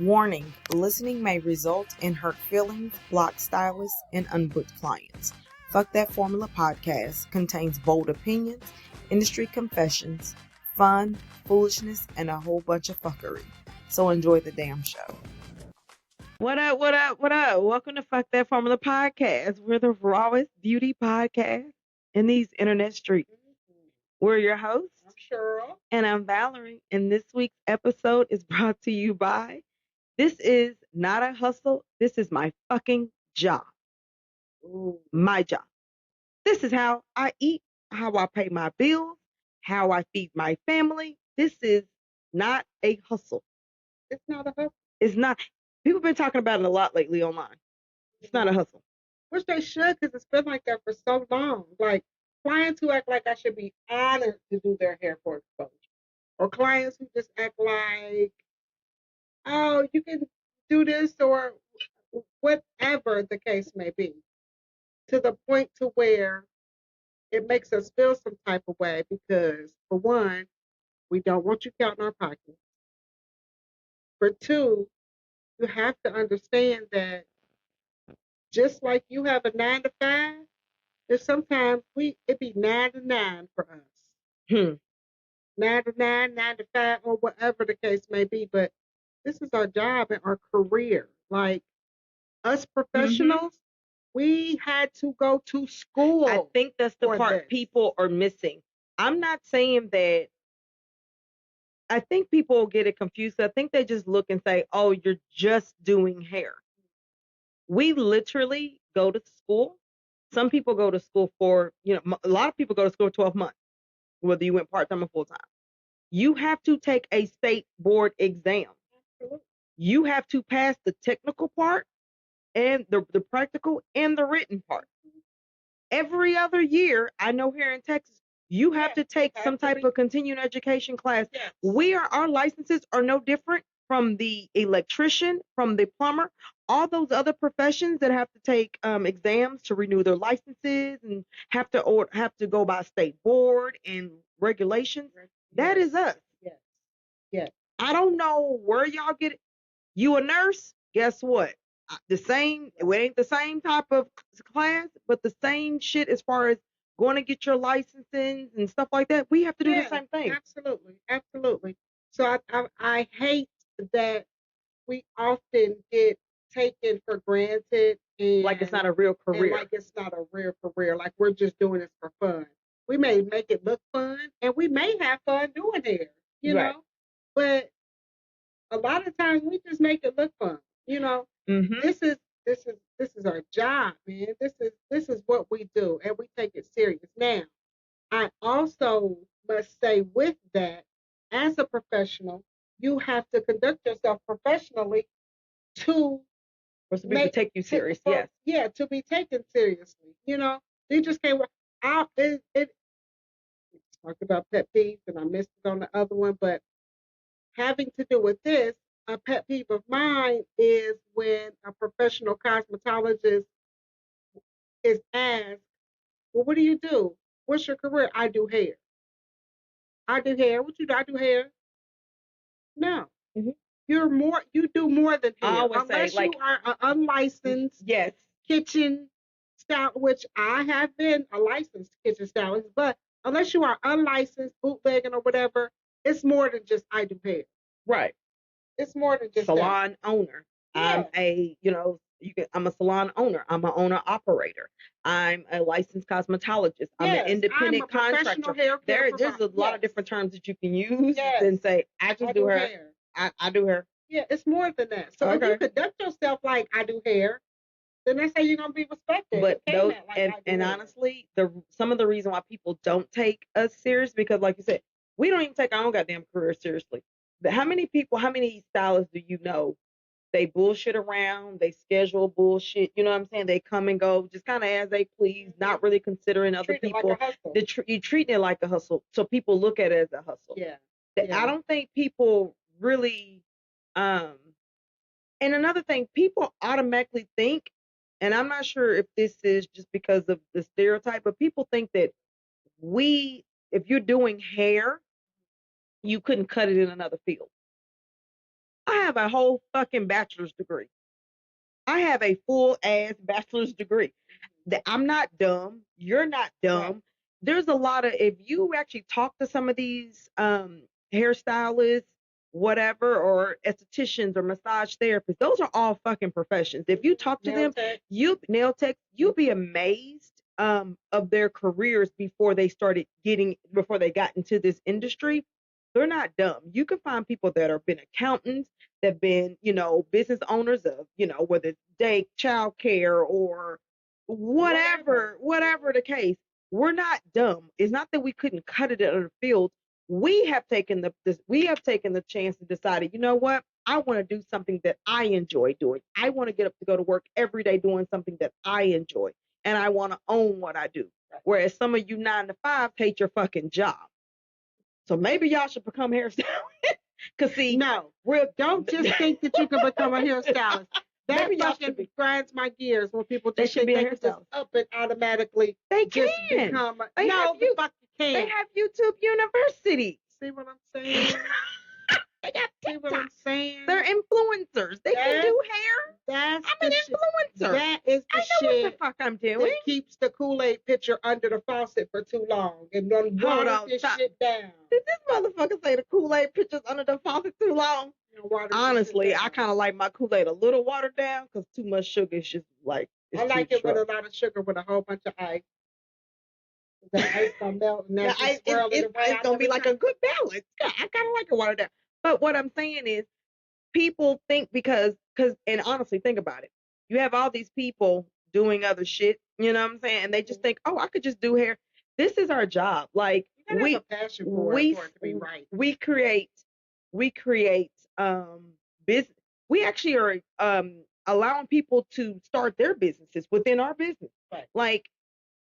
Warning, listening may result in hurt feelings, blocked stylists, and unbooked clients. Fuck That Formula podcast contains bold opinions, industry confessions, fun, foolishness, and a whole bunch of fuckery. So enjoy the damn show. What up, what up, what up? Welcome to Fuck That Formula podcast. We're the rawest beauty podcast in these internet streets. We're your hosts. I'm Shirl. And I'm Valerie. And this week's episode is brought to you by This is not a hustle. This is my fucking job. Ooh. My job. This is how I eat, how I pay my bills, how I feed my family. This is not a hustle. It's not a hustle. It's not. People have been talking about it a lot lately online. It's not a hustle. Which they should, because it's been like that for so long. Like clients who act like I should be honored to do their hair for exposure. Or clients who just act like, oh, you can do this or whatever the case may be. To the point to where it makes us feel some type of way because, for one, we don't want you counting our pockets. For two, you have to understand that just like you have a 9 to 5, there's sometimes it be 9 to 9 for us. 9 to 9, 9 to 5, or whatever the case may be. But this is our job and our career. Like us professionals, we had to go to school. I think that's the part people are missing. I'm not saying that. I think people get it confused. I think they just look and say, oh, you're just doing hair. We literally go to school. Some people go to school for, a lot of people go to school 12 months, whether you went part-time or full-time. You have to take a state board exam. Absolutely. You have to pass the technical part and the practical and the written part. Every other year, I know here in Texas, you have to take some type of continuing education class. Yes. Our licenses are no different from the electrician, from the plumber, all those other professions that have to take exams to renew their licenses and have to go by state board and regulations. Yes. That is us. Yes. Yes. I don't know where y'all get it. You a nurse? Guess what? It ain't the same type of class, but the same shit as far as going to get your licenses and stuff like that. We have to do the same thing. Absolutely. Absolutely. So I hate that we often get taken for granted. And like it's not a real career. Like it's not a real career. Like we're just doing this for fun. We may make it look fun, and we may have fun doing hair, you Right. know. But a lot of times we just make it look fun, you know. Mm-hmm. This is our job, man. This is what we do, and we take it serious. Now, I also must say with that, as a professional, you have to conduct yourself professionally to take you serious. Yes. Yeah, to be taken seriously. You know, you just can't. Talked about pet peeves, and I missed it on the other one, but having to do with this, a pet peeve of mine is when a professional cosmetologist is asked, well, what do you do? What's your career? I do hair. I do hair. What you do? I do hair. No. Mm-hmm. You do more than hair. I always unless say, you are an unlicensed kitchen style, which I have been a licensed kitchen stylist, but unless you are unlicensed, bootlegging or whatever, it's more than just I do hair. Right. It's more than just salon owner. Yeah. I'm a salon owner. I'm an owner operator. I'm a licensed cosmetologist. I'm an independent contractor. There's a lot of different terms that you can use and say, I do hair. I do hair. Yeah, it's more than that. So if you conduct yourself like I do hair, then that's how you're gonna be respected. But honestly, some of the reason why people don't take us serious, because like you said, we don't even take our own goddamn career seriously. But how many stylists do you know? They bullshit around, they schedule bullshit, you know what I'm saying? They come and go just kind of as they please, not really considering other people. You treat it like a hustle. So people look at it as a hustle. Yeah. I don't think people really and another thing, people automatically think, and I'm not sure if this is just because of the stereotype, but people think that if you're doing hair, you couldn't cut it in another field. I have a whole fucking bachelor's degree. I have a full ass bachelor's degree. I'm not dumb. You're not dumb. Right. There's a lot of, if you actually talk to some of these hairstylists, whatever, or estheticians or massage therapists, those are all fucking professions. If you talk to them, nail tech, you'll be amazed of their careers before they got into this industry. They're not dumb. You can find people that have been accountants, that have been, business owners of, whether it's day, child care, or whatever the case. We're not dumb. It's not that we couldn't cut it in other fields. We have taken the chance and decided, you know what? I want to do something that I enjoy doing. I want to get up to go to work every day doing something that I enjoy, and I want to own what I do. Whereas some of you 9-to-5 hate your fucking job. So maybe y'all should become hairstylists. Cause see, no, don't just think that you can become a hairstylist. That fucking grinds my gears when people just think they can just up and automatically just become. They have YouTube University. See what I'm saying? See what I'm saying? They're influencers. They can do hair. I'm an influencer. That is the shit. I know what the fuck I'm doing. That keeps the Kool-Aid pitcher under the faucet for too long and then water this shit down. Did this motherfucker say the Kool-Aid pitcher's under the faucet too long? Honestly, I kind of like my Kool-Aid a little watered down because too much sugar is just like. I like it with a lot of sugar with a whole bunch of ice. The ice gonna melt and that's it's gonna be like a good balance. Yeah, I kind of like it watered down. But what I'm saying is, people think because, and honestly, think about it. You have all these people doing other shit, you know what I'm saying? And they just think, oh, I could just do hair. This is our job. Like we have a passion for it to be right. We create business. We actually are allowing people to start their businesses within our business. Right. Like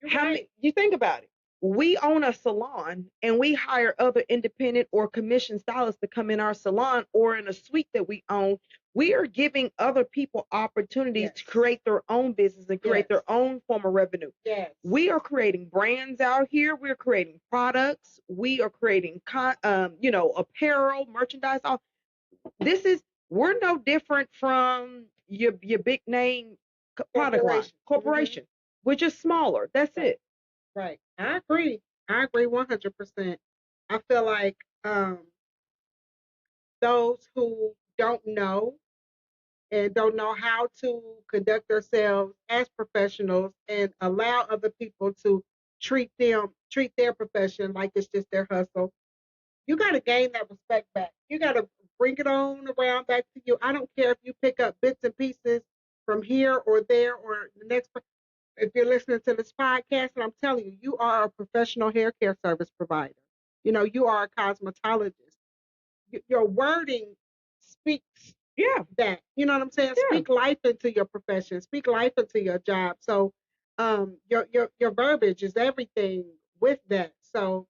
you think about it. We own a salon and we hire other independent or commissioned stylists to come in our salon or in a suite that we own. We are giving other people opportunities to create their own business and create their own form of revenue. Yes. We are creating brands out here. We're creating products. We are creating, apparel, merchandise. We're no different from your big name product line, corporation. Mm-hmm. We're just smaller. That's it. Right. I agree 100%. I feel like those who don't know and don't know how to conduct themselves as professionals and allow other people to treat their profession like it's just their hustle, you got to gain that respect back. You got to bring it on around back to you. I don't care if you pick up bits and pieces from here or there or the next. If you're listening to this podcast, and I'm telling you, you are a professional hair care service provider. You are a cosmetologist. Your wording speaks that. You know what I'm saying? Yeah. Speak life into your profession. Speak life into your job. So your verbiage is everything with that. So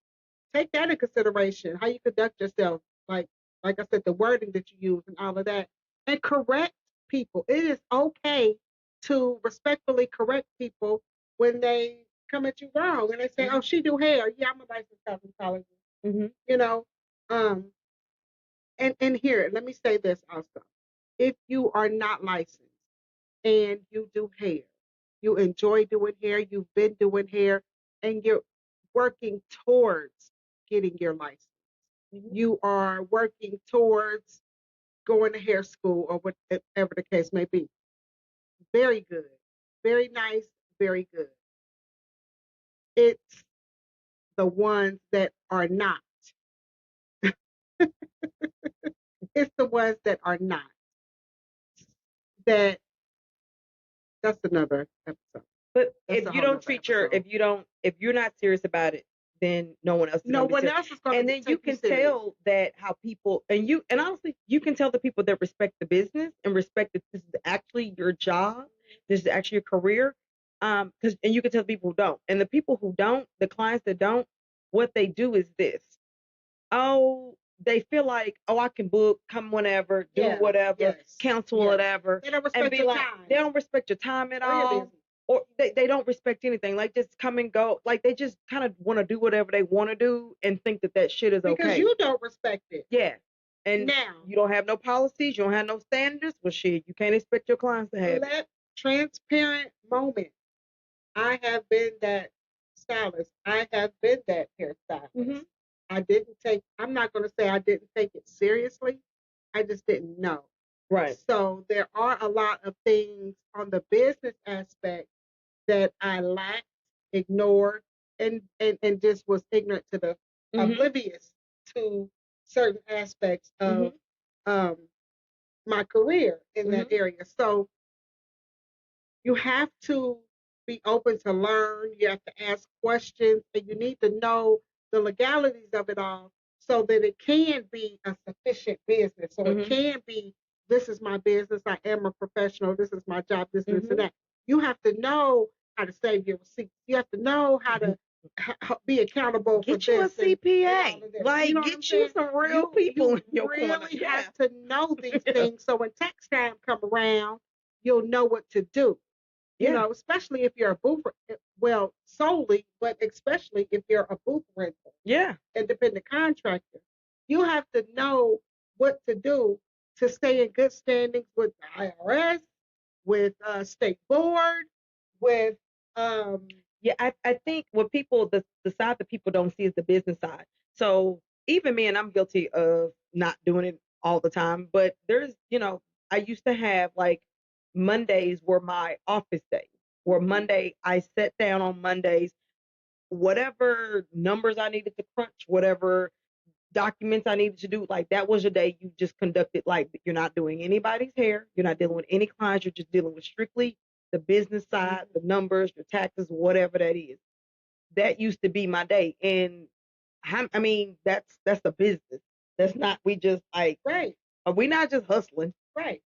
take that in consideration, how you conduct yourself. Like I said, the wording that you use and all of that. And correct people. It is okay to respectfully correct people when they come at you wrong and they say, "Oh, she do hair." Yeah, I'm a licensed cosmetologist. Mm-hmm. And here, let me say this also: if you are not licensed and you do hair, you enjoy doing hair, you've been doing hair, and you're working towards getting your license. Mm-hmm. You are working towards going to hair school or whatever the case may be. Very good. Very nice. Very good. It's the ones that are not. It's the ones that are not. That's another episode. But if you don't treat if you're not serious about it, then no one else is going to be serious. And then you can tell that how people, and honestly, you can tell the people that respect the business and respect that this is actually your job, this is actually your career, and you can tell the people who don't. And the people who don't, the clients that don't, what they do is this. Oh, they feel like, oh, I can book, come whenever, do whatever, cancel whatever. They don't respect your time. They don't respect your time at all. Or they don't respect anything. Like, just come and go. Like, they just kind of want to do whatever they want to do and think that shit is okay. Because you don't respect it. Yeah. And now you don't have no policies, you don't have no standards. Well, shit, you can't expect your clients to have it. Transparent moment. I have been that stylist. I have been that hairstylist. Mm-hmm. I'm not going to say I didn't take it seriously. I just didn't know. Right. So there are a lot of things on the business aspect that I lacked, ignored, and just was ignorant to the oblivious to certain aspects of my career in that area. So you have to be open to learn. You have to ask questions, and you need to know the legalities of it all so that it can be a sufficient business. So it can be, this is my business. I am a professional. This is my job. This and that. You have to know how to save your receipts. You have to know how to be accountable for Get you a this. CPA. Like, you know get you some real people in your corner. You really have to know these things. So when tax time come around, you'll know what to do. You know, especially if you're a booth, well, solely, but especially if you're a booth rental, independent contractor, you have to know what to do to stay in good standings with the IRS, with state board, with I think what people the side that people don't see is the business side. So even me, and I'm guilty of not doing it all the time, but there's, I used to have like Mondays were my office days. Where Monday, I sat down on Mondays, whatever numbers I needed to crunch, whatever documents I needed to do, like that was your day. You just conducted, like, you're not doing anybody's hair, you're not dealing with any clients, you're just dealing with strictly the business side, the numbers, your taxes, whatever that is. That used to be my day. And I mean, that's a business. That's not, we just like, we not just hustling. Right.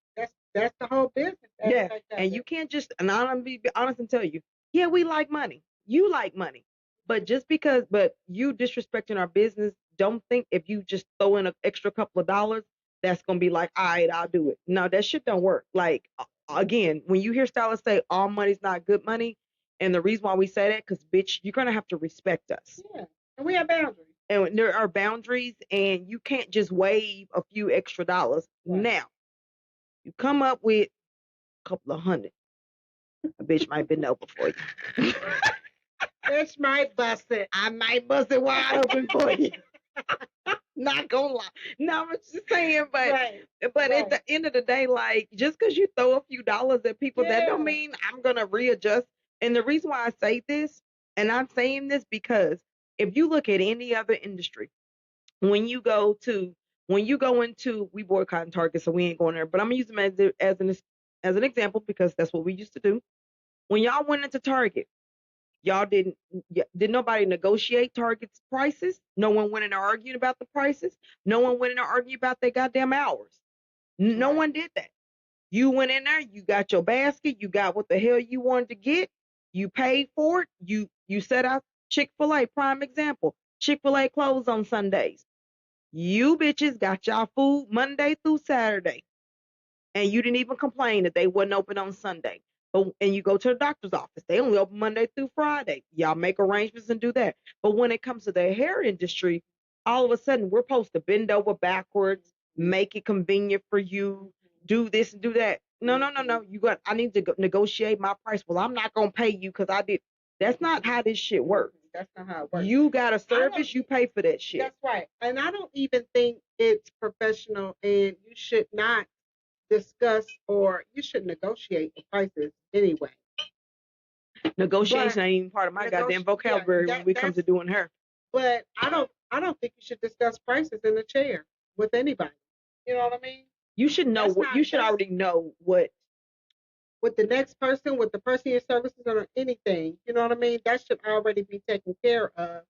That's the whole business. Yeah. And you can't just, and I'm gonna be honest and tell you, yeah, we like money. You like money. But but you disrespecting our business, don't think if you just throw in an extra couple of dollars, that's gonna be like, all right, I'll do it. No, that shit don't work. Like, again, when you hear stylists say all money's not good money, and the reason why we say that, because bitch, you're gonna have to respect us. Yeah. And we have boundaries. And there are boundaries, and you can't just waive a few extra dollars. Right. Now, you come up with a couple of hundred, a bitch might bend over for you. Bitch might bust it. I might bust it wide open for you. Not gonna lie. No, I'm just saying, but at the end of the day, like, just because you throw a few dollars at people, that don't mean I'm gonna readjust. And the reason why I say this, and I'm saying this because if you look at any other industry, when you go into, we boycotting Target, so we ain't going there. But I'm gonna use them as an example because that's what we used to do. When y'all went into Target, y'all did nobody negotiate Target's prices? No one went in there arguing about the prices. No one went in there arguing about their goddamn hours. No one did that. You went in there, you got your basket, you got what the hell you wanted to get, you paid for it, you set out. Chick-fil-A, prime example. Chick-fil-A closed on Sundays. You bitches got y'all food Monday through Saturday. And you didn't even complain that they wasn't open on Sunday. And you go to the doctor's office, they only open Monday through Friday. Y'all make arrangements and do that. But when it comes to the hair industry, all of a sudden we're supposed to bend over backwards, make it convenient for you, do this and do that. No. I need to negotiate my price. Well, I'm not gonna pay you because I did. That's not how this shit works. That's not how it works. You got a service, you pay for that shit. That's right. And I don't even think it's professional, and you should not discuss, or you should negotiate the prices anyway. Negotiation ain't even part of my goddamn vocabulary when we come to doing hair. But I don't think you should discuss prices in a chair with anybody. You know what I mean? You should know what you should already know what with the next person, with the person your services or anything. You know what I mean? That should already be taken care of.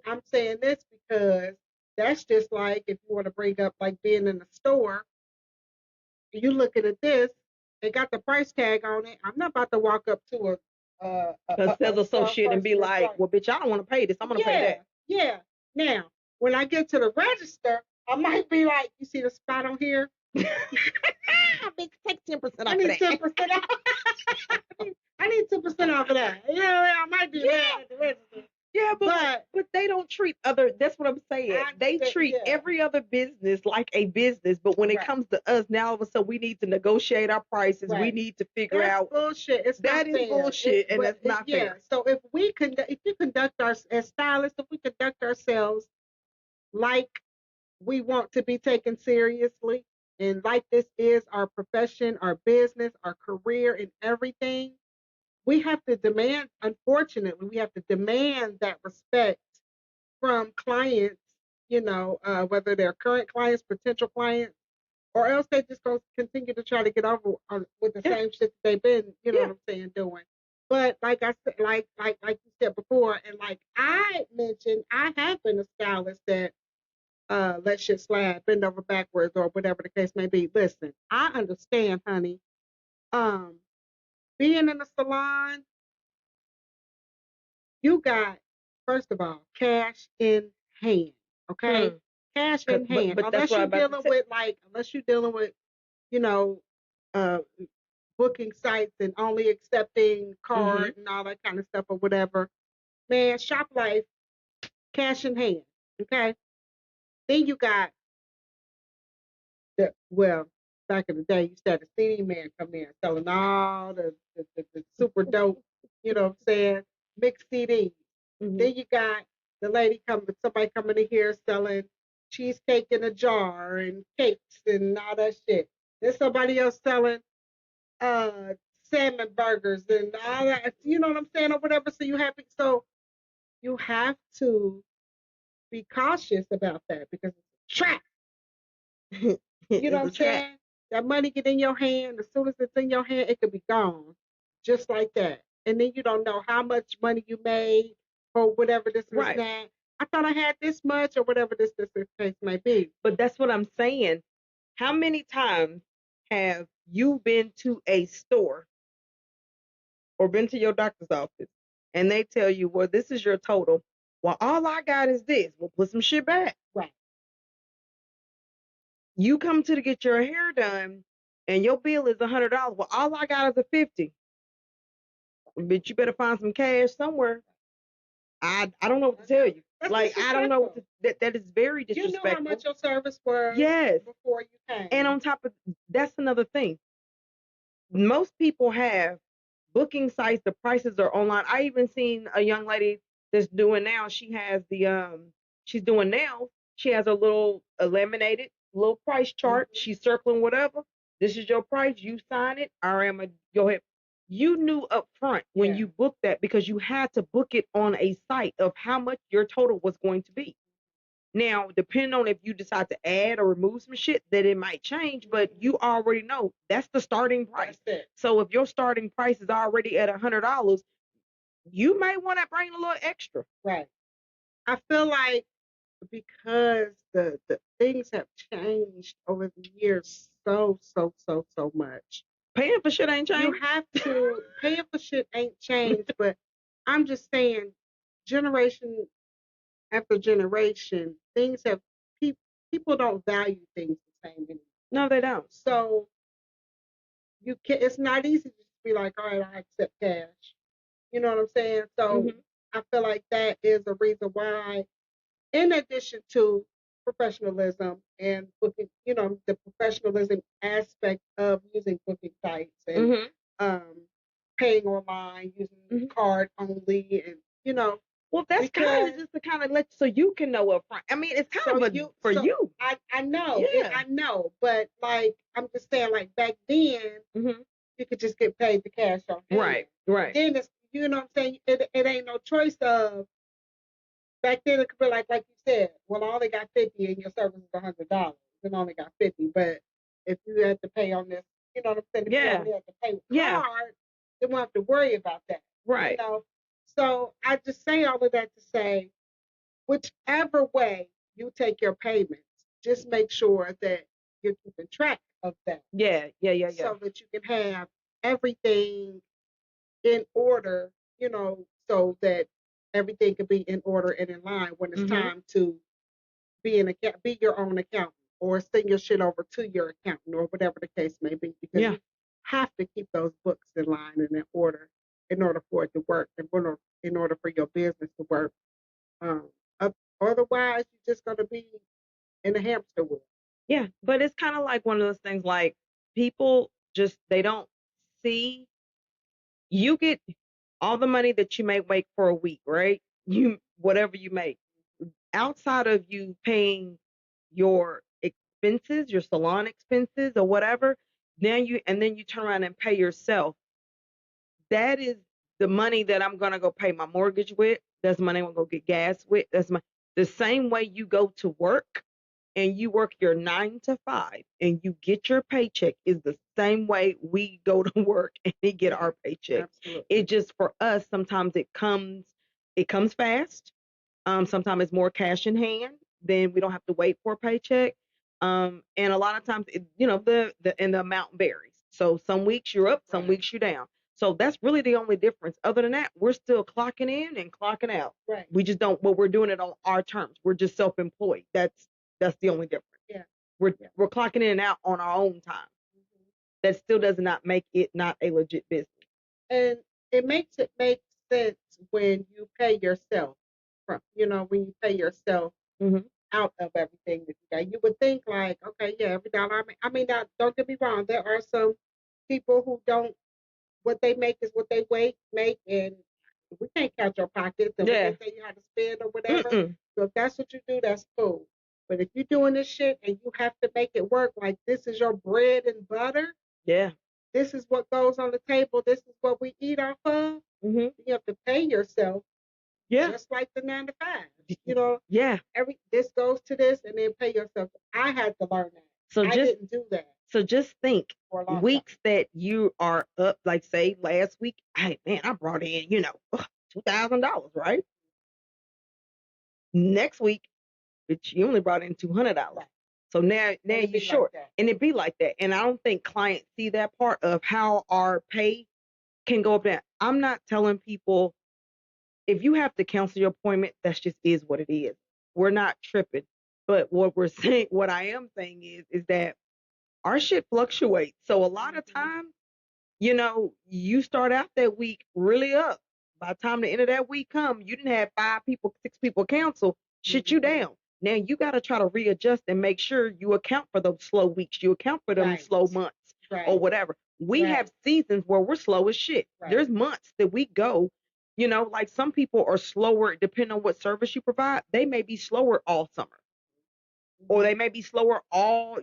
I'm saying this because that's just like if you want to bring up like being in the store. You looking at this, they got the price tag on it. I'm not about to walk up to a sales associate and be like, well, bitch, I don't want to pay this. I'm going to pay that. Yeah. Now, when I get to the register, I might be like, you see the spot on here? Bitch, take 10% off I need 10% off. I need 10% off of that. You know, I might be mad at the register. Yeah, but they don't treat other, that's what I'm saying. They treat every other business like a business, but when it comes to us, now all of a sudden we need to negotiate our prices. We need to figure out. Bullshit. That is bullshit, and that's not fair. So if you conduct as stylists, if we conduct ourselves like we want to be taken seriously, and like this is our profession, our business, our career, and everything, we have to demand, unfortunately, we have to demand that respect from clients, whether they're current clients, potential clients, or else they just going to continue to try to get over with the same shit that they've been, you know what I'm saying, doing. But like I said, like you said before, and like I mentioned, I have been a stylist that let shit slide, bend over backwards, or whatever the case may be. Listen, I understand, honey. Being in a salon, you got, first of all, cash in hand. Okay? Cash in hand. But unless you're dealing with, you know, uh booking sites and only accepting card and all that kind of stuff or whatever. Man, shop life, cash in hand. Okay? Then you got back in the day, you used to have the CD man come in selling all the super dope, you know what I'm saying, mixed CDs. Then you got somebody coming in here selling cheesecake in a jar and cakes and all that shit. There's somebody else selling salmon burgers and all that, you know what I'm saying, or whatever. So you have to be cautious about that because it's a trap. You know what I'm saying? That money get in your hand. As soon as it's in your hand, it could be gone, just like that. And then you don't know how much money you made or whatever this is that. I thought I had this much or whatever this case may be. But that's what I'm saying. How many times have you been to a store or been to your doctor's office and they tell you, well, this is your total. Well, all I got is this. We'll put some shit back. Right. You come to get your hair done and your bill is $100. Well, all I got is a $50. But you better find some cash somewhere. I don't know what to tell you. That's I don't know that is very disrespectful. You know how much your service was before you came. And on top of that's another thing. Most people have booking sites, the prices are online. I even seen a young lady that's doing now. She has she's doing nails. She has a little laminated little price chart. She's circling whatever. This is your price. You sign it. Go ahead. You knew up front when you booked that because you had to book it on a site of how much your total was going to be. Now, depending on if you decide to add or remove some shit, that it might change, but you already know that's the starting price. So if your starting price is already at $100, you may want to bring a little extra. Right. I feel like because the things have changed over the years so much. Paying for shit ain't changed. You have to paying for shit ain't changed, but I'm just saying, generation after generation, things have people don't value things the same anymore. No, they don't. So it's not easy to just be like, all right, I accept cash. You know what I'm saying? So I feel like that is a reason why, in addition to professionalism and booking, the professionalism aspect of using booking sites and paying online, using card only, and well, that's kind of just to kind of so you can know up front. I mean, it's kind of for you. I know, I know, but like I'm just saying, like back then, you could just get paid the cash on hand. Right. Then it's, you know what I'm saying, it ain't no choice of. Back then, it could be like you said, well, I only got 50 and your service is $100. And only got 50. But if you had to pay on this, you know what I'm saying? If you only had to pay with card, then we don't have to worry about that. Right. So I just say all of that to say, whichever way you take your payments, just make sure that you're keeping track of that. Yeah. So that you can have everything in order, so that everything can be in order and in line when it's time to be your own accountant or send your shit over to your accountant or whatever the case may be. Because you have to keep those books in line and in order for it to work, and in order for your business to work. Otherwise, you're just gonna be in the hamster wheel. Yeah, but it's kind of like one of those things like people just they don't see you get all the money that you may make for a week, right? You whatever you make outside of you paying your expenses, your salon expenses or whatever, then you turn around and pay yourself. That is the money that I'm gonna go pay my mortgage with. That's money I'm gonna go get gas with. The same way you go to work and you work your 9 to 5 and you get your paycheck is the same way we go to work and we get our paycheck. Absolutely. It just for us sometimes it comes fast. Sometimes it's more cash in hand. Then we don't have to wait for a paycheck. And a lot of times, the amount varies. So some weeks you're up, some weeks you're down. So that's really the only difference. Other than that, we're still clocking in and clocking out. Right. We just don't. But we're doing it on our terms. We're just self-employed. That's the only difference. Yeah. We're clocking in and out on our own time. Mm-hmm. That still does not make it not a legit business. And it makes sense when you pay yourself. When you pay yourself out of everything that you got. You would think like, okay, yeah, every dollar now, don't get me wrong. There are some people who don't, what they make is what they make, and we can't count your pockets and we can't tell you how to spend or whatever. So if that's what you do, that's cool. But if you're doing this shit and you have to make it work, like this is your bread and butter. Yeah. This is what goes on the table. This is what we eat off of. You have to pay yourself. Yeah. Just like the 9 to 5. Yeah. This goes to this and then pay yourself. I had to learn that. So I didn't do that. So just think weeks time. that you are up, like say last week, hey man, I brought in, $2,000, right? Next week, but you only brought in $200. Right. So now you're short. Like and it be like that. And I don't think clients see that part of how our pay can go up there. I'm not telling people if you have to cancel your appointment, that's just is what it is. We're not tripping. But what I am saying is that our shit fluctuates. So a lot of times, you start out that week really up. By the time the end of that week come, you didn't have 5 people, 6 people cancel, shit you down. Now you got to try to readjust and make sure you account for those slow weeks. You account for them slow months or whatever. We have seasons where we're slow as shit. There's months that we go, like some people are slower depending on what service you provide. They may be slower all summer. Or they may be slower all,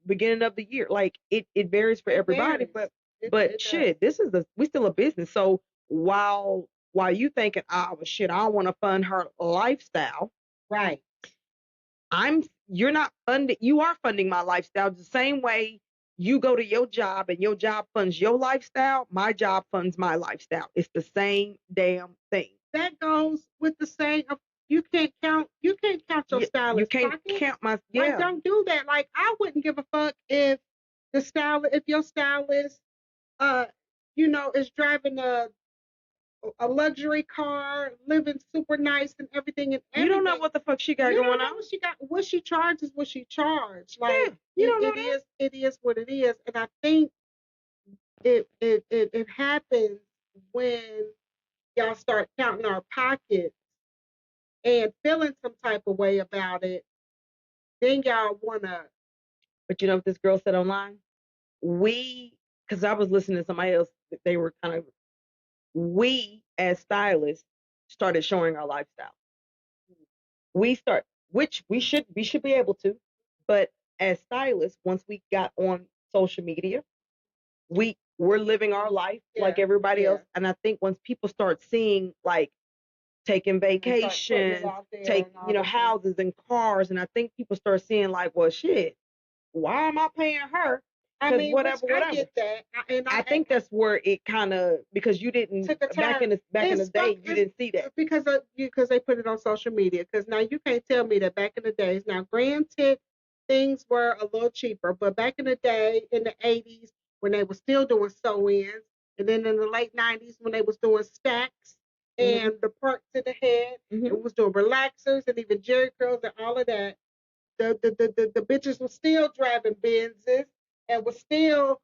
beginning of the year. Like it varies for everybody. But shit, we still a business. So while you thinking, shit, I don't want to fund her lifestyle. Right. You are funding my lifestyle the same way you go to your job and your job funds your lifestyle. My job funds my lifestyle. It's the same damn thing. That goes with the saying of you can't count your stylist. You can't count my Like, don't do that. Like, I wouldn't give a fuck if your stylist is driving a luxury car, living super nice and everything and everything. You don't know what the fuck she got going on. What she charges, what she charged. Like it is what it is. And I think it happens when y'all start counting our pockets and feeling some type of way about it. Then y'all wanna. But you know what this girl said online? Because I was listening to somebody else, they were we as stylists started showing our lifestyle. Which we should be able to, but as stylists, once we got on social media, we're living our life like everybody else. And I think once people start seeing like taking vacations, houses and cars, and I think people start seeing like, well, shit, why am I paying her? I mean, whatever. I get that. I think that's where it kind of, because you didn't back in the day, you didn't see that because they put it on social media. Because now you can't tell me that back in the days. Now, granted, things were a little cheaper, but back in the day, in the 80s, when they were still doing sew-ins, and then in the late 90s when they was doing stacks and the parts in the head, it was doing relaxers and even jerry curls and all of that. The bitches were still driving Benzes and was still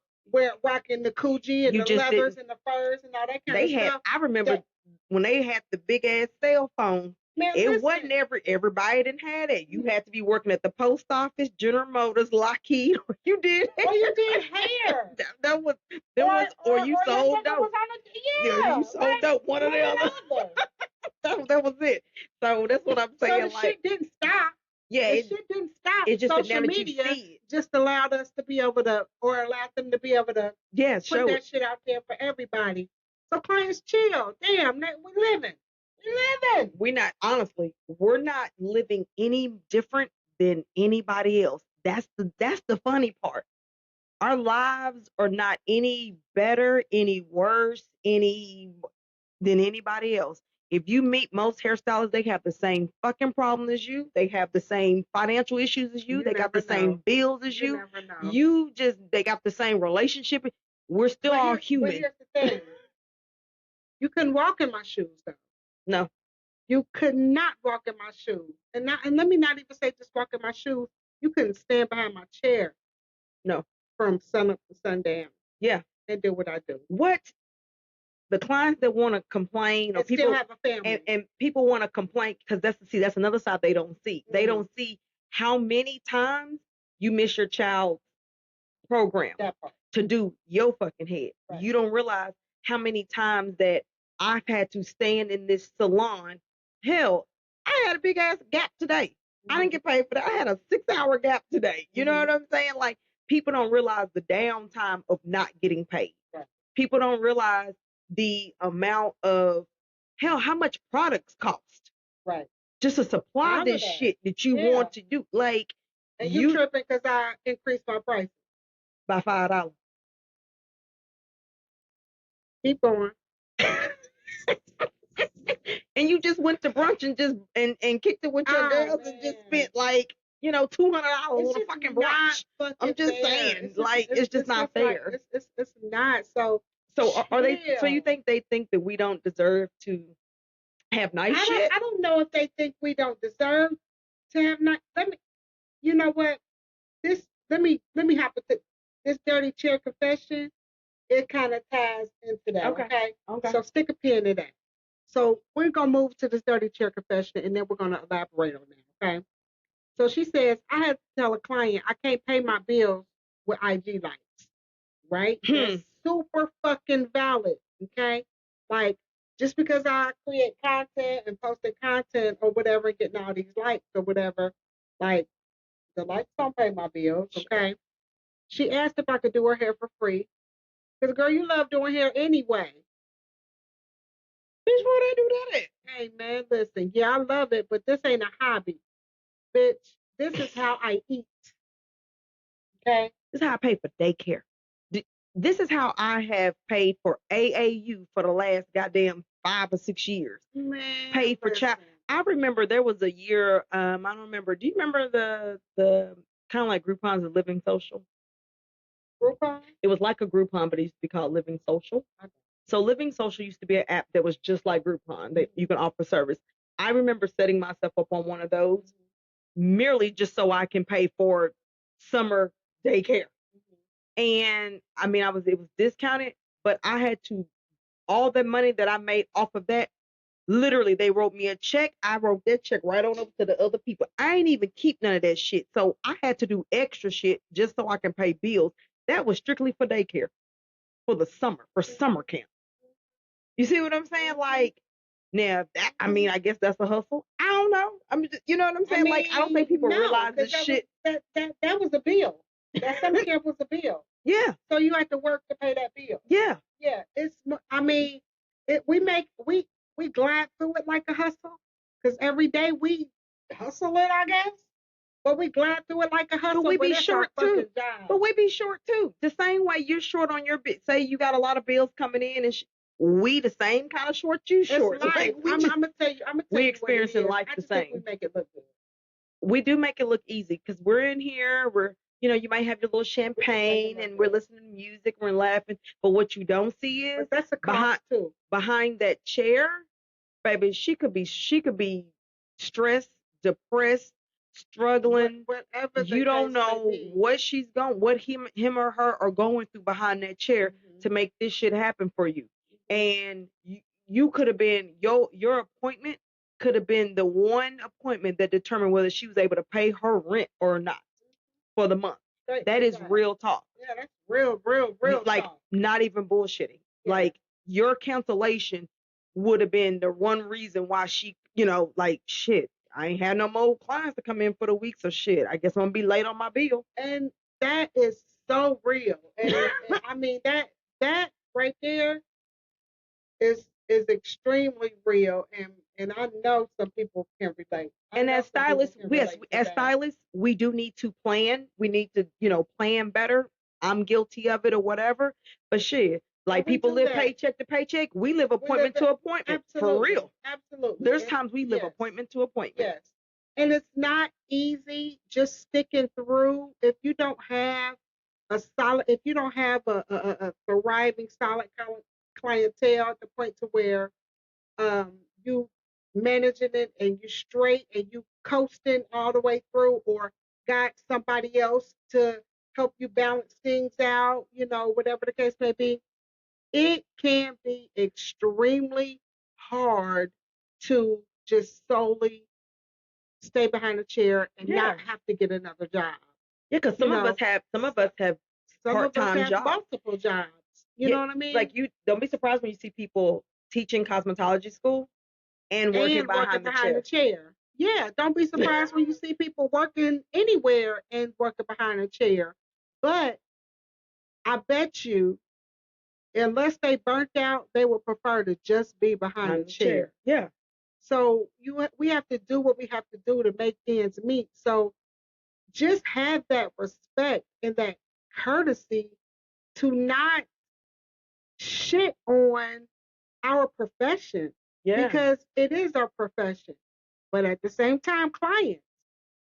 rocking the Coogee and the leathers and the furs and all that kind of stuff. I remember when they had the big ass cell phone, Man, It listen. wasn't everybody didn't have it. You had to be working at the post office, General Motors, Lockheed, or you did hair. Or you did hair. or you sold dope. Yeah, you sold dope. One or the other. that was it. So that's what I'm saying. So the shit didn't stop. Yeah, shit didn't stop. It's just social media just allowed us to be able to, or allowed them to be able to put that shit out there for everybody. So clients chill. Damn, we living. We're not living any different than anybody else. That's the funny part. Our lives are not any better, any worse, than anybody else. If you meet most hairstylists, they have the same fucking problem as you. They have the same financial issues as you. They got the same bills as you. They got the same relationship. We're still all human. But here's the thing. You couldn't walk in my shoes, though. No. You could not walk in my shoes. And let me not even say just walk in my shoes. You couldn't stand behind my chair. No. From sun up to sundown. Yeah. And do what I do. What? The clients that want to complain, or people still have a family, and people want to complain because that's another side they don't see. They don't see how many times you miss your child's program to do your fucking head. Right. You don't realize how many times that I've had to stand in this salon. Hell, I had a big ass gap today. I didn't get paid for that. I had a 6-hour gap today. You know what I'm saying? Like, people don't realize the downtime of not getting paid. Right. People don't realize the amount of how much products cost. Right. Just to supply this shit that you want to do. Like, and you tripping because I increased my price by $5. Keep going. And you just went to brunch and kicked it with your girls and just spent like, $200 on a fucking brunch. I'm just saying, it's just not fair. It's not. So are they? So you think they think that we don't deserve to have nice shit? I don't know if they think we don't deserve to have nice. You know what? Let me hop into this dirty chair confession. It kind of ties into that. Okay. So stick a pin in that. So we're gonna move to this dirty chair confession, and then we're gonna elaborate on that. Okay. So she says, I had to tell a client I can't pay my bills with IG likes. Right? That's super fucking valid. Okay. Like, just because I create content and posting content or whatever, and getting all these likes or whatever, like, the likes don't pay my bills. Okay. She asked if I could do her hair for free. Because, girl, you love doing hair anyway. Bitch, why they do that at? Hey, man, listen. Yeah, I love it, but this ain't a hobby. Bitch, this is how I eat. Okay? This is how I pay for daycare. This is how I have paid for AAU for the last goddamn 5 or 6 years. Man, paid for child. I remember there was a year, I don't remember. Do you remember the kind of like Groupon's of Living Social? Groupon? It was like a Groupon, but it used to be called Living Social. Okay. So Living Social used to be an app that was just like Groupon, that you can offer service. I remember setting myself up on one of those merely just so I can pay for summer daycare. And I mean, it was discounted, but I had to, all the money that I made off of that, literally, they wrote me a check. I wrote that check right on over to the other people. I ain't even keep none of that shit. So I had to do extra shit just so I can pay bills. That was strictly for daycare, for the summer, for summer camp. You see what I'm saying? Like, now, I guess that's a hustle. I don't know. You know what I'm saying? I don't think people realize this shit. That was a bill. That summer camp was a bill. Yeah. So you had to work to pay that bill. Yeah. Yeah. We glide through it like a hustle, because every day we hustle it, I guess. But we glide through it like a hustle. But we be short too. The same way you're short on your bit. Say you got a lot of bills coming in, and we the same kind of short you short. I'm gonna tell you. We experiencing life the same. We make it look good. We do make it look easy because we're in here. You might have your little champagne and we're listening to music, we're laughing. But what you don't see is that's a cost too. Behind that chair, baby, she could be stressed, depressed, struggling. Whatever you don't know what she's what him or her are going through behind that chair to make this shit happen for you. And you could have been your appointment could have been the one appointment that determined whether she was able to pay her rent or not for the month. That is real talk. Yeah, that's real like talk. Not even bullshitting. Yeah. Like your cancellation would have been the one reason why she, like shit. I ain't had no more clients to come in for the week, so shit. I guess I'm gonna be late on my bill. And that is so real. And I mean that right there is extremely real, and I know some people can relate. And as stylists, we do need to plan. We need to, plan better. I'm guilty of it or whatever. But shit, like people live paycheck to paycheck. We live appointment to appointment. For real. Absolutely. There's times we live appointment to appointment. Yes. And it's not easy just sticking through if you don't have a thriving solid clientele at the point to where you managing it and you straight and you coasting all the way through, or got somebody else to help you balance things out, whatever the case may be. It can be extremely hard to just solely stay behind a chair and not have to get another job. Yeah, because some of us have part-time jobs, multiple jobs. You know what I mean? Like, you don't be surprised when you see people teaching cosmetology school and working behind the chair. Yeah, don't be surprised when you see people working anywhere and working behind a chair. But I bet you, unless they burnt out, they would prefer to just be behind a chair. Yeah. So we have to do what we have to do to make ends meet. So just have that respect and that courtesy to not shit on our profession. Yeah. Because it is our profession. But at the same time, clients,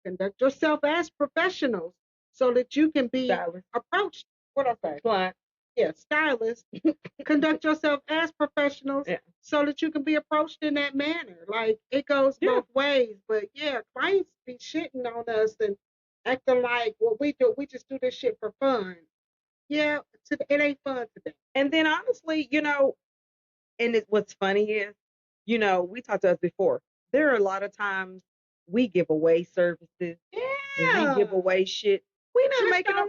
conduct yourself as professionals so that you can be approached. What I say? Client. Yeah, stylist. Conduct yourself as professionals so that you can be approached in that manner. Like, it goes both ways. But yeah, clients be shitting on us and acting like what we do, we just do this shit for fun. Yeah, it ain't fun today. And then honestly, and what's funny is, we talked to us before. There are a lot of times we give away services. Yeah. We give away shit. We not making them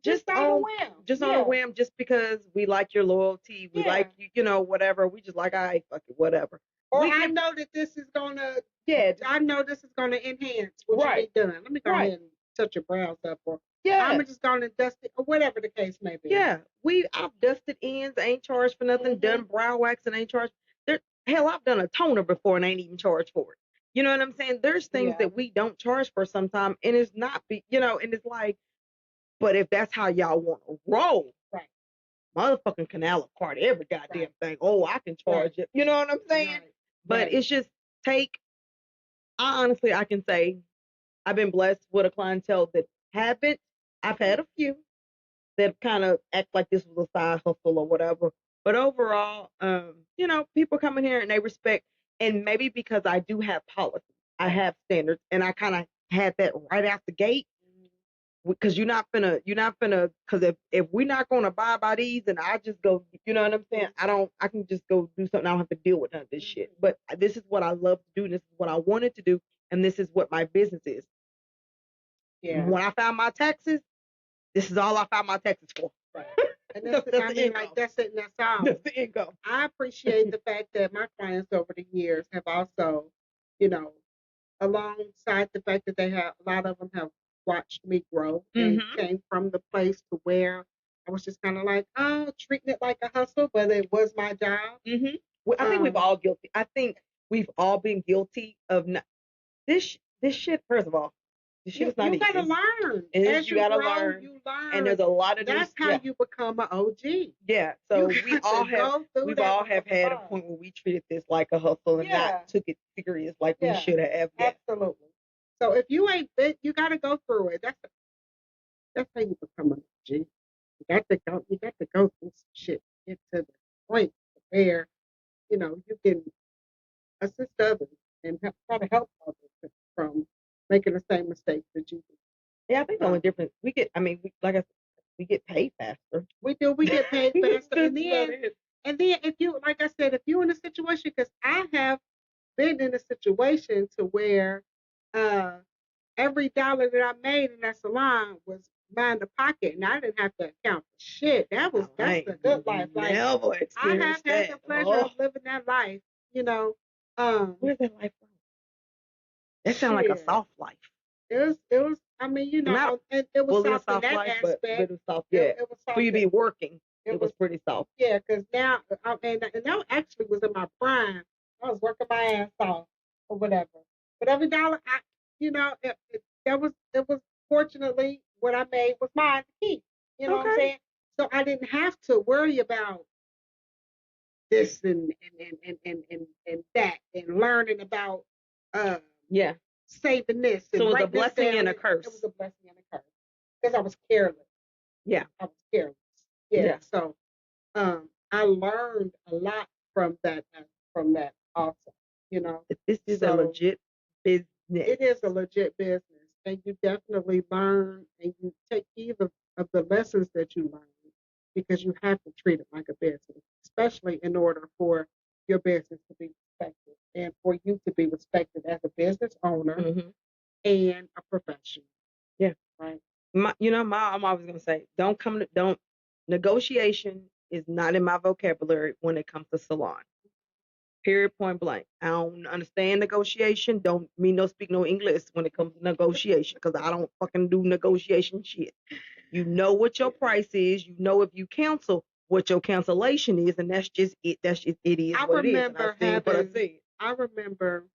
just on a whim. Just on a whim, just because we like your loyalty. We like you, whatever. We just like, all right, fuck it, whatever. Or I know that this is gonna I know this is gonna enhance what you need done. Let me go ahead and touch your brows up, or I'm just gonna dust it, or whatever the case may be. Yeah. I've dusted ends, ain't charged for nothing, done brow wax and ain't charged. Hell, I've done a toner before and ain't even charged for it. You know what I'm saying? There's things that we don't charge for sometimes, and it's not, and it's like, but if that's how y'all want to roll, motherfucking canal apart every goddamn thing. Oh, I can charge it. You know what I'm saying? But it's just I can say I've been blessed with a clientele that haven't. I've had a few that kind of act like this was a side hustle or whatever. But overall, people come in here and they respect, and maybe because I do have policy, I have standards, and I kind of had that right out the gate. Because you're not finna, because if we're not gonna abide by these, and I just go, you know what I'm saying? I can just go do something. I don't have to deal with none of this shit. But this is what I love to do, and this is what I wanted to do, and this is what my business is. Yeah. When I found my taxes, this is all I found my taxes for. Right. And that's it, and that's all. That's the income. I appreciate the fact that my clients over the years have also, alongside the fact that a lot of them have watched me grow and came from the place to where I was just kind of like, treating it like a hustle, but it was my job. Well, I think we've all guilty. I think we've all been guilty of this shit. First of all, this shit is not easy. You gotta learn. As you gotta learn. You learn. And there's a lot of that's how you become an OG. Yeah. So we've all have had a point where we treated this like a hustle and not took it serious like we should have. Yeah. Absolutely. So if you ain't fit, you got to go through it. That's how you become an OG. You got to go through some shit to get to the point where you can assist others and try to help others from making the same mistakes that you do. Yeah, I think the only difference we get paid faster. We do. We get paid faster. And then if you, like I said, if you're in a situation, because I have been in a situation to where every dollar that I made in that salon was mine to pocket, and I didn't have to account for shit. That's the good life. Like I have had the pleasure of living that life. You know, where's that life from? That sounds like a soft life. It was. I mean, you know, it was soft in that life, aspect. But it was soft. Yeah, it was soft. For you to be working, it was pretty soft. Yeah, because now, and that actually was in my prime. I was working my ass off or whatever. But every dollar, you know, it was fortunately what I made was mine to keep. You know what I'm saying? So I didn't have to worry about this and that and learning about yeah, saving this. So it was a blessing and a curse. It was a blessing and a curse because I was careless. Yeah, I was careless. Yeah. So I learned a lot from that also. You know, this is a legit business. It is a legit business, and you definitely learn and you take heed of the lessons that you learn because you have to treat it like a business, especially in order for your business to be respected and for you to be respected as a business owner and a professional. Yeah. Right. I'm always gonna say, don't negotiation is not in my vocabulary when it comes to salon. Period, point blank. I don't understand negotiation. Don't speak no English when it comes to negotiation because I don't fucking do negotiation shit. You know what your price is. You know if you cancel what your cancellation is, and that's just it. That's just it is what it is. I remember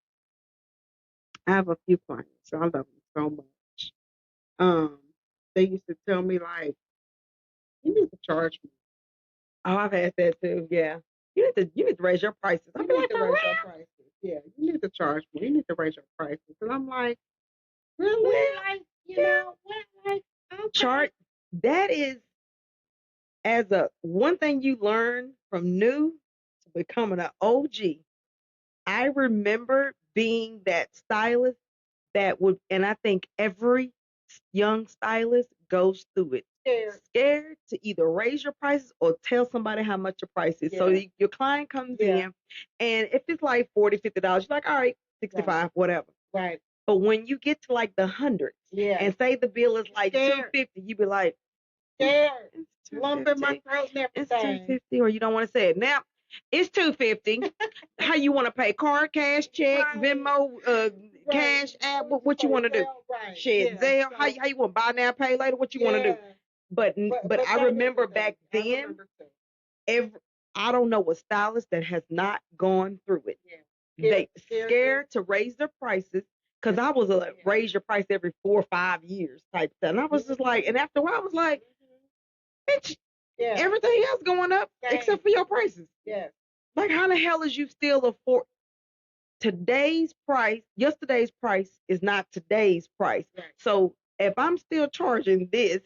I have a few clients. So I love them so much. They used to tell me like, you need to charge me. Oh, I've had that too. Yeah. You need to raise your prices. I'm like, for real? Yeah, you need to charge me. You need to raise your prices. And I'm like, really? Like, you know, what? Like, chart. That is as a one thing you learn from new to becoming an OG. I remember being that stylist that would, and I think every young stylist goes through it. Scared to either raise your prices or tell somebody how much your price is. Yeah. So your client comes in, and if it's like $40, $50, you're like, all right, 65, whatever. Right. But when you get to like the hundreds, and say the bill is like $250, you be like, scared, lump in my throat and everything. It's $250, or you don't want to say it now. It's $250. How you want to pay? Card, cash, check, Venmo, cash app? What you want to do? Right. Shit, Zelle. So, how you want to buy now, pay later? What you want to do? But I remember back then, I don't know a stylist that has not gone through it. Yeah. Scared to raise their prices because I was raise your price every 4 or 5 years type stuff. And I was just like, and after a while I was like, bitch, everything else going up except for your prices. Yeah. Like how the hell is you still afford today's price? Yesterday's price is not today's price. Right. So if I'm still charging this,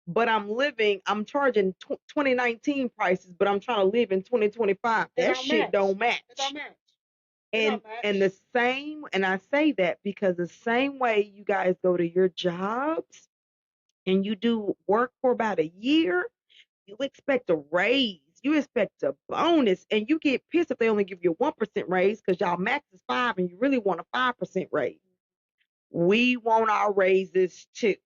but I'm charging 2019 prices, but I'm trying to live in 2025. That shit don't match. It don't match. And the same, and I say that because the same way you guys go to your jobs and you do work for about a year, you expect a raise, you expect a bonus, and you get pissed if they only give you a 1% raise because y'all max is 5 and you really want a 5% raise. We want our raises too.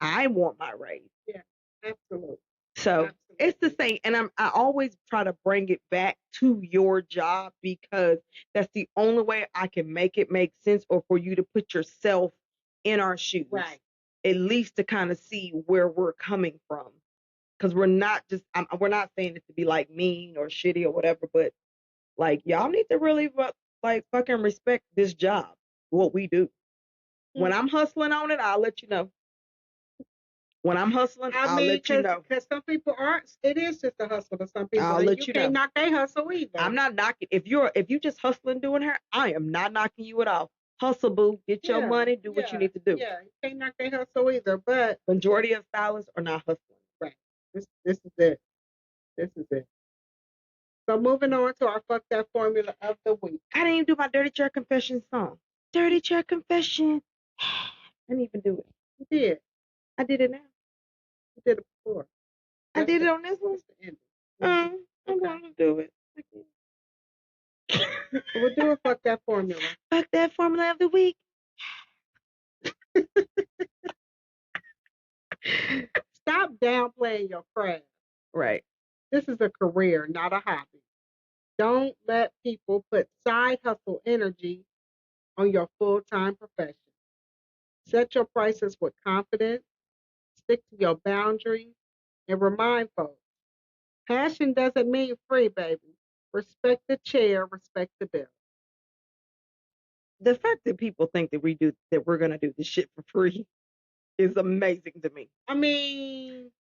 I want my raise. Yeah, absolutely. So it's the same, and I always try to bring it back to your job because that's the only way I can make it make sense, or for you to put yourself in our shoes, right? At least to kind of see where we're coming from, because we're not saying it to be like mean or shitty or whatever, but like y'all need to really like fucking respect this job, what we do. Mm-hmm. When I'm hustling on it, I'll let you know. When I'm hustling, I'll let you know. Because some people aren't. It is just a hustle to some people. I'll let you know. You can't knock their hustle either. I'm not knocking. If you just hustling doing her, I am not knocking you at all. Hustle, boo. Get your money. Do what you need to do. Yeah, you can't knock their hustle either. But majority of stylists are not hustling. Right. This is it. This is it. So moving on to our fuck that formula of the week. I didn't even do my Dirty Chair Confession song. Dirty Chair Confession. I didn't even do it. You did. I did it now. You did it before. I did it on this one. I'm going to do it. We'll do a fuck that formula. Fuck that formula of the week. Stop downplaying your craft. Right. This is a career, not a hobby. Don't let people put side hustle energy on your full-time profession. Set your prices with confidence, stick to your boundaries, and remind folks, passion doesn't mean free, baby. Respect the chair, respect the bill. The fact that people think that we're gonna do this shit for free is amazing to me. I mean,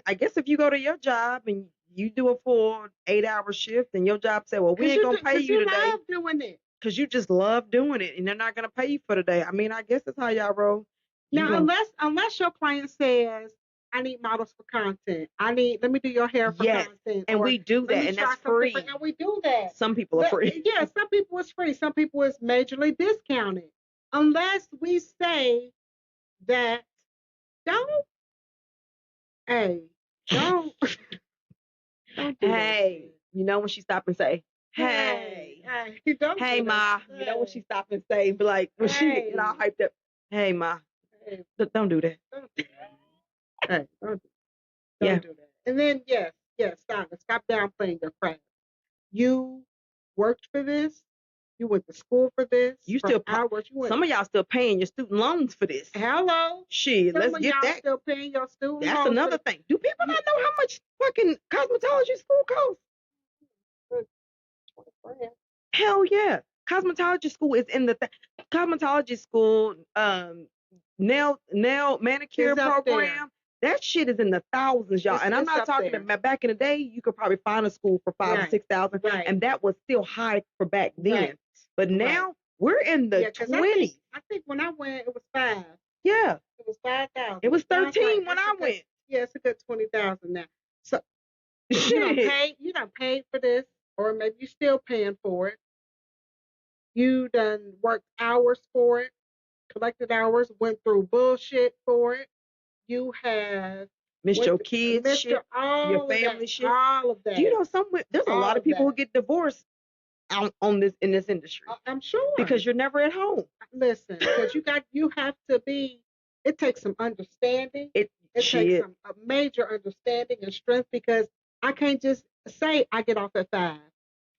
I guess if you go to your job and you do a full 8-hour shift and your job said, well, we ain't gonna pay you today. Love doing it. Because you just love doing it and they're not gonna pay you for the day. I mean, I guess that's how y'all roll. Now, unless your client says, I need models for content. let me do your hair for content. And we do that, and that's free. And we do that. Some people are free. Yeah, some people it's free. Some people it's majorly discounted. Unless we say that, don't don't do hey, that. You know when she stop and say, hey, hey, ma. Hey. You know when she stop and say, be like, when she get all hyped up, hey, ma. Hey. Don't do that. Don't do that. Hey, don't do that. And then, yes, stop downplaying your craft. You worked for this. You went to school for this. You still some of y'all still paying your student loans for this. Hello. Shit, let's get that. Still paying your student loans. That's another thing. Do people not know how much fucking cosmetology school costs? Hell yeah. Cosmetology school is in the cosmetology school, nail manicure program. That shit is in the thousands, y'all. And I'm not talking about back in the day, you could probably find a school for $5,000 or $6,000. And that was still high for back then. But now we're in the 20s. I think when I went, it was 5. Yeah. It was 5,000. It was 13 when I went. Yeah, it's a good 20,000 now. So you done paid for this, or maybe you're still paying for it. You done worked hours for it, collected hours, went through bullshit for it. You have missed your kids shit, your family shit, all of that. Do you know there's a lot of people who get divorced in this industry. I'm sure. Because you're never at home. Listen, because you have to be, it takes some understanding. It takes a major understanding and strength, because I can't just say I get off at 5.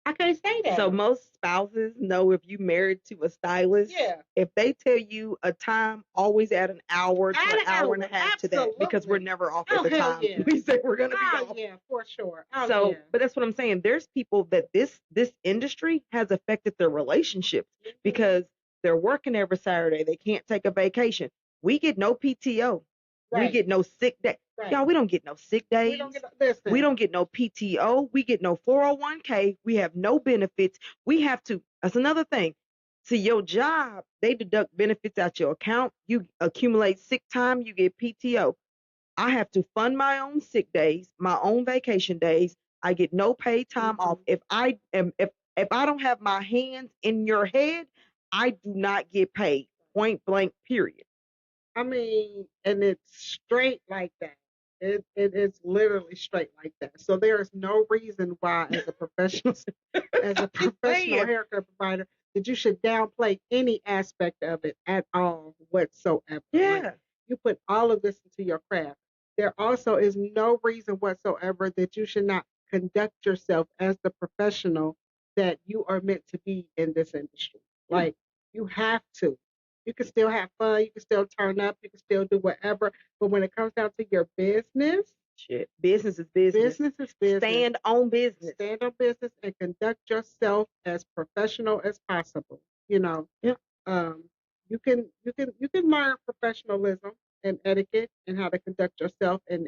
I can't say that. So most spouses know if you married to a stylist, if they tell you a time, always add an hour to an hour and a half to that, because we're never off at the time we say we're going to be off. Yeah, for sure. But that's what I'm saying. There's people that this industry has affected their relationships because they're working every Saturday. They can't take a vacation. We get no PTO. We get no sick day. Y'all, we don't get no sick days. We don't get no PTO. We get no 401k. We have no benefits. That's another thing. See, your job, they deduct benefits out your account. You accumulate sick time. You get PTO. I have to fund my own sick days, my own vacation days. I get no paid time off. If I don't have my hands in your head, I do not get paid. Point blank, period. I mean, and it's straight like that. It is literally straight like that. So there is no reason why, as a professional haircut provider, that you should downplay any aspect of it at all whatsoever. Yeah. Like, you put all of this into your craft. There also is no reason whatsoever that you should not conduct yourself as the professional that you are meant to be in this industry. Like, you have to. You can still have fun. You can still turn up. You can still do whatever. But when it comes down to your business, business is business. Business is business. Stand on business. Stand on business and conduct yourself as professional as possible. You know. Yeah. You can learn professionalism and etiquette and how to conduct yourself and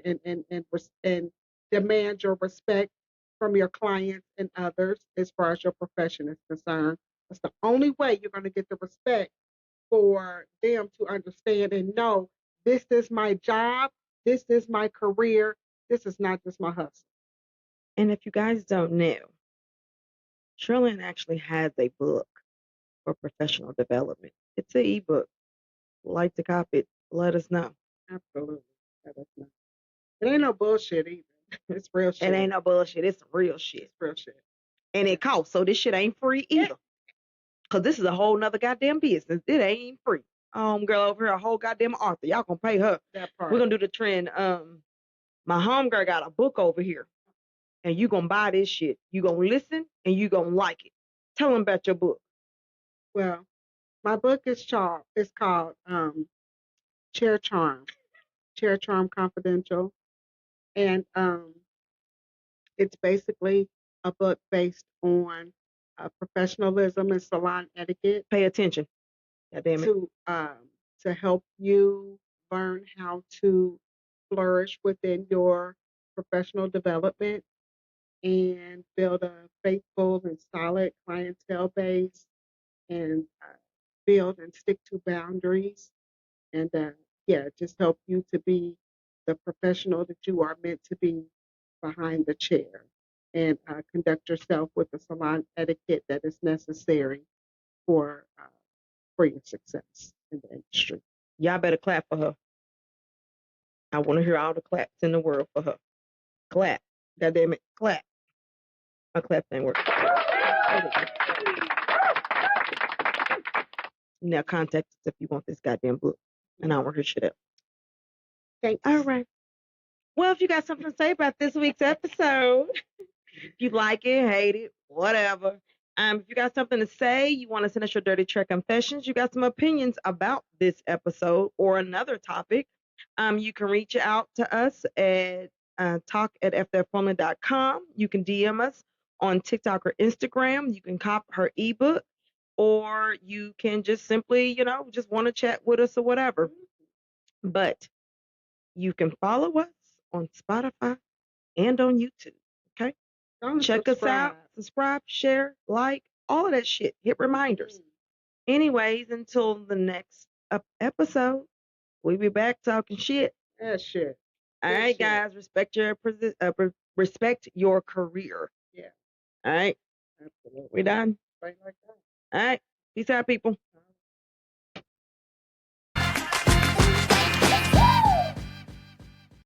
demand your respect from your clients and others as far as your profession is concerned. That's the only way you're going to get the respect for them to understand and know this is my job, this is my career, this is not just my hustle. And if you guys don't know, Shirley actually has a book for professional development. It's an ebook. Like to copy it, let us know. Absolutely. Let us know. It ain't no bullshit either. It's real shit. It ain't no bullshit. It's real shit. It's real shit. And it costs. So this shit ain't free either. Because this is a whole nother goddamn business. It ain't free. Girl over here, a whole goddamn author. Y'all gonna pay her. That part. We're gonna do the trend. My homegirl got a book over here. And you gonna buy this shit. You gonna listen and you gonna like it. Tell them about your book. Well, my book is called Chair Charm. Chair Charm Confidential. And it's basically a book based on professionalism and salon etiquette. Pay attention. God damn it. To help you learn how to flourish within your professional development and build a faithful and solid clientele base and build and stick to boundaries and just help you to be the professional that you are meant to be behind the chair and conduct yourself with the salon etiquette that is necessary for your success in the industry. Y'all better clap for her. I want to hear all the claps in the world for her. Clap. God damn it. Clap. My clap ain't working. Now contact us if you want this goddamn book. And I'll work her shit out. Thanks. All right. Well, if you got something to say about this week's episode, if you like it, hate it, whatever. If you got something to say, you want to send us your dirty trick confessions, you got some opinions about this episode or another topic, you can reach out to us at talk@ftformula.com. You can DM us on TikTok or Instagram. You can cop her ebook, or you can just simply, just want to chat with us or whatever. But you can follow us on Spotify and on YouTube. Okay? Check us out, subscribe, share, like, all of that shit. Hit reminders. Anyways, until the next episode, we'll be back talking shit. Yeah, shit. All right, guys, respect your career. Yeah. All right. Absolutely. We done? Right like that. All right. Peace out, people.